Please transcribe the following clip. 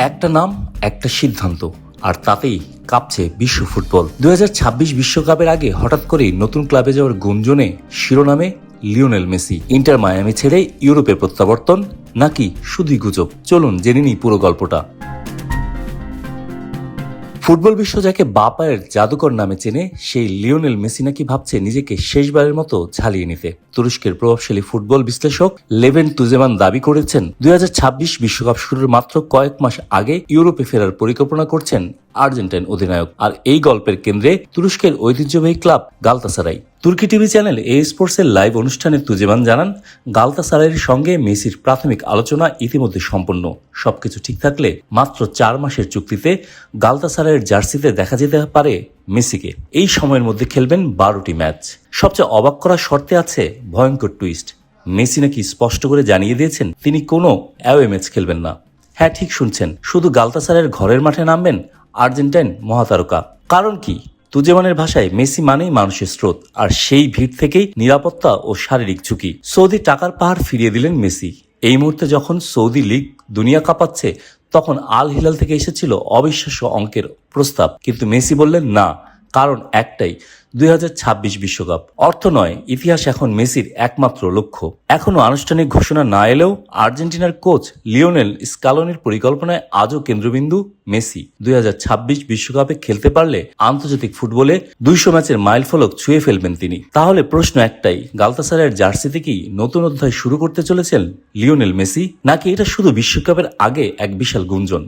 একটা নাম, একটা সিদ্ধান্ত, আর তাতেই কাঁপছে বিশ্ব ফুটবল। 2026 বিশ্বকাপের আগে হঠাৎ করেই নতুন ক্লাবে যাওয়ার গুঞ্জনে শিরোনামে লিওনেল মেসি। ইন্টার মায়ামি ছেড়ে ইউরোপে প্রত্যাবর্তন, নাকি শুধুই গুজব? চলুন জেনে নিই পুরো গল্পটা। ফুটবল বিশ্ব যাকে বাপায়ের জাদুকর নামে চেনে, সেই লিওনেল মেসি নাকি ভাবছে নিজেকে শেষবারের মতো ঝালিয়ে নিতে। তুরস্কের প্রভাবশালী ফুটবল বিশ্লেষক লেভেন তুজেমান দাবি করেছেন 2026 বিশ্বকাপ শুরুর মাত্র কয়েক মাস আগে ইউরোপে ফেরার পরিকল্পনা করছেন আর্জেন্টাইন অধিনায়ক। আর এই গল্পের কেন্দ্রে তুরস্কের ঐতিহ্যবাহী ক্লাব গালতাসারাই। তুর্কি টিভি চ্যানেল এ স্পোর্টসের লাইভ অনুষ্ঠানে তুজেমান জানান, গালতাসারাইয়ের সঙ্গে মেসির প্রাথমিক আলোচনা ইতিমধ্যে সম্পন্ন। সবকিছু ঠিক থাকলে মাত্র 4 মাসের চুক্তিতে গালতাসারাইয়ের জার্সিতে দেখা যেতে পারে মেসিকে। এই সময়ের মধ্যে খেলবেন 12টি ম্যাচ। সবচেয়ে অবাক করা শর্তে আছে ভয়ঙ্কর টুইস্ট। মেসি নাকি স্পষ্ট করে জানিয়ে দিয়েছেন তিনি কোনো অ্যাওয়ে ম্যাচ খেলবেন না। হ্যাঁ, ঠিক শুনছেন, শুধু গালতাসারাইয়ের ঘরের মাঠে নামবেন আর্জেন্টাইন মহাতারকা। কারণ কি? তুজেমানের ভাষায় মেসি মানেই মানুষের স্রোত, আর সেই ভিড় থেকেই নিরাপত্তা ও শারীরিক ঝুঁকি। সৌদি টাকার পাহাড় ফিরিয়ে দিলেন মেসি। এই মুহূর্তে যখন সৌদি লিগ দুনিয়া কাঁপাচ্ছে, তখন আল হিলাল থেকে এসেছিল অবিশ্বাস্য অঙ্কের প্রস্তাব, কিন্তু মেসি বললেন না। কারণ একটাই, 2026 বিশ্বকাপ। অর্থ নয়, ইতিহাস এখন মেসির একমাত্র লক্ষ্য। এখনো আনুষ্ঠানিক ঘোষণা না এলেও আর্জেন্টিনার কোচ লিওনেল স্কালোনির পরিকল্পনায় আজও কেন্দ্রবিন্দু মেসি। 2026 বিশ্বকাপে খেলতে পারলে আন্তর্জাতিক ফুটবলে 200 ম্যাচের মাইলফলক ছুঁয়ে ফেলবেন তিনি। তাহলে প্রশ্ন একটাই, গালতাসারাইয়ের জার্সিতে কি নতুন অধ্যায় শুরু করতে চলেছেন লিওনেল মেসি, নাকি এটা শুধু বিশ্বকাপের আগে এক বিশাল গুঞ্জন?